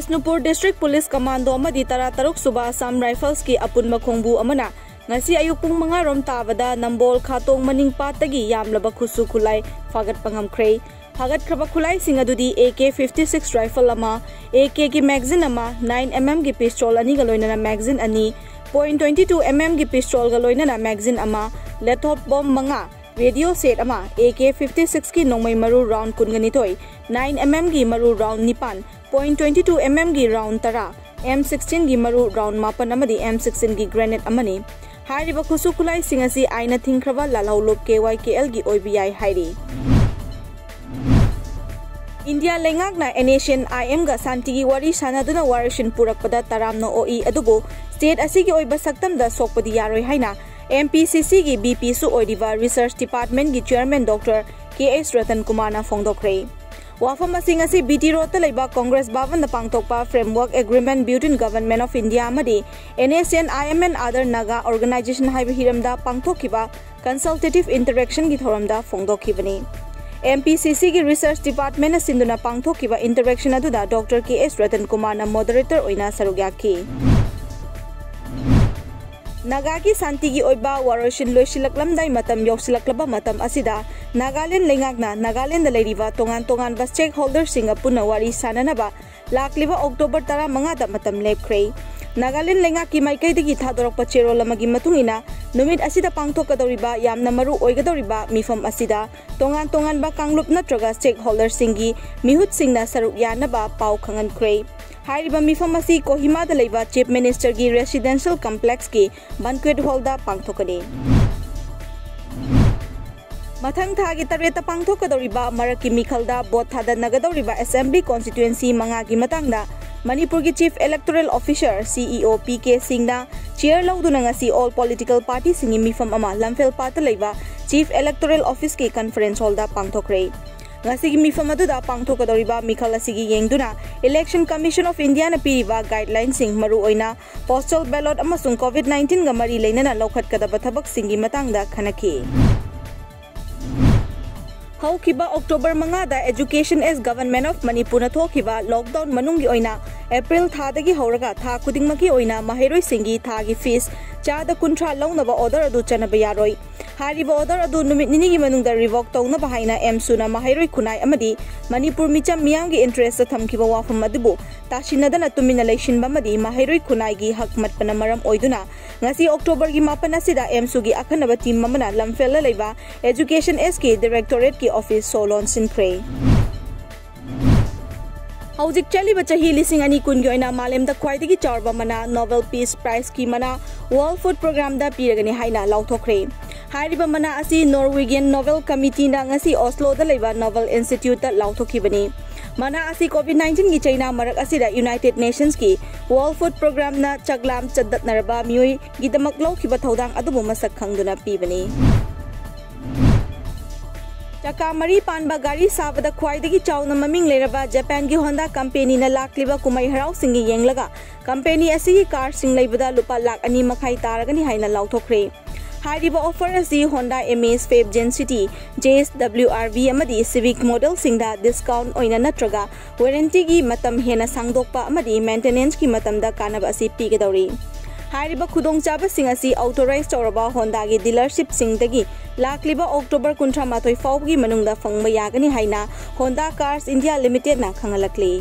BISHNUPUR District Police Commando amadi tara taruk suba Assam Rifles ki apun makhongbu amana ngasi ayuk pung 5 rom tabada nambol khatong maning patagi yamlaba khusu khulai fagat pangamkhrei fagat khaba khulai sing adudi AK-56 rifle ama AK ki magazine ama 9mm ki pistol ani ga loinana magazine ani .22mm ki pistol ga loinana magazine ama laptop bomb manga radio set ama AK-56 ki nongmai maru round kunganitoi 9mm ki maru round nipan .22mm ki round tara M16 ki maru round mapan amadi M16 ki grenade amani hairiba khusu khulai singasi aina thingkraba lalhaulop KYKL ki OBI hairi India lengakna Asian IM ga santigi wari sanaduna warishin purakpada taramna OE adubu state asigi oiba saktamda sokpadi yaroi haina MPCC ki BP su oidiva Research Department ki Chairman Dr. KS Ratan Kumar na phongdokre wafam asing asi BT Road ta leiba Congress Bhavan da pangtokpa Framework Agreement between Government of India amadi NACN IM and other Naga organization haiba hiramda pangtokkiba consultative interaction ki thoramda phongdokkibani MPCC ki Research Department na sinduna pangtokkiba interaction aduda Dr. KS Ratan Kumar na moderator oina sarugyaki Naga ki santigi oiba waroshin loisilaklamdai matam yoksilaklaba matam asida Nagaland lengakna Nagaland da leiriba tongan ba stakeholder singa puna wari sananaba lakliba October 15 da matam lepkhrei Nagaland lengaki maikai thadorokpa cherol amagi matungina numit asida pangthokadoriba yamna maru oigadoriba mifam asida tongan ba kanglup natraga stakeholder singi mihut singna saruk yanaba pau khangankrei hairiba mifam asi Kohima da leiba Chief Minister ki residential complex ki banquet hall da pangthokani Mathang thagi tareta pangthokadoriba maraki mikhalda bot thada nagadoriba assembly constituency manga ki matangda Manipur ki Chief Electoral Officer CEO PK Singna chair lauduna ngasi all political parties singi mifam ama lamfel pata leiba Chief Electoral Office ki conference hall da pangthokre ngasi ki mifam adu da pangthokadoriba mikhal asigi yengduna Election Commission of India na piriba guidelines sing maru oina postal ballot amasung COVID-19 ga mari leinana lokhat kadaba thabak singi matangda khanaki Haukiba October mangada Education as Government of Manipur na thokiba lockdown manungi oina April thadagi hauraga tha kudingmaki oina maheroi singi thagi fees chada kuntra launaba order adu chanaba yaroi hariba order adu numit nini gi manungda revoke tawnaba haina AMSU na maheroi kunai amadi Manipur micham miyam gi interest thamkiba wafam adubu tashinadana tumina leishinba madi maheroi kunai gi hakmat pana maram oiduna ngasi October gi mapan asida AMSU gi akhanaba team mamana lamfel leiba Education SK Directorate ki office solon sinkre Hauzik chaliba chahi lising ani kun gyoina malemda khwaidagi chawba mana Nobel Peace Prize ki mana World Food Program da piragani haina lauthokre hairiba mana asi Norwegian Nobel Committee na ngasi Oslo da leiba Nobel Institute da lauthokibani mana asi COVID-19 gi China marak asida United Nations ki World Food Program na chaglam chadat narba mioi gidamak laukiba thodang adubu masak khangduna pibani Chaka mari panba gari sabada khwaidagi chawna maming leraba Japan gi Honda company na lakliba kumai harau singi yenglaga company asigi car sing leibada lupa lakh ani makhai taragani haina lauthokre hairiba offer asi Honda Amaze Fab Gen City JSWRV amadi Civic model singda discount oina natraga warranty gi matam hena sangdokpa amadi maintenance ki matamda kanaba asi pigadori hairiba khudong chaba singasi authorized tawraba Honda gi dealership singdagi lakliba October 13 faubgi manungda fangba yagani haina Honda Cars India Limited na khangalakli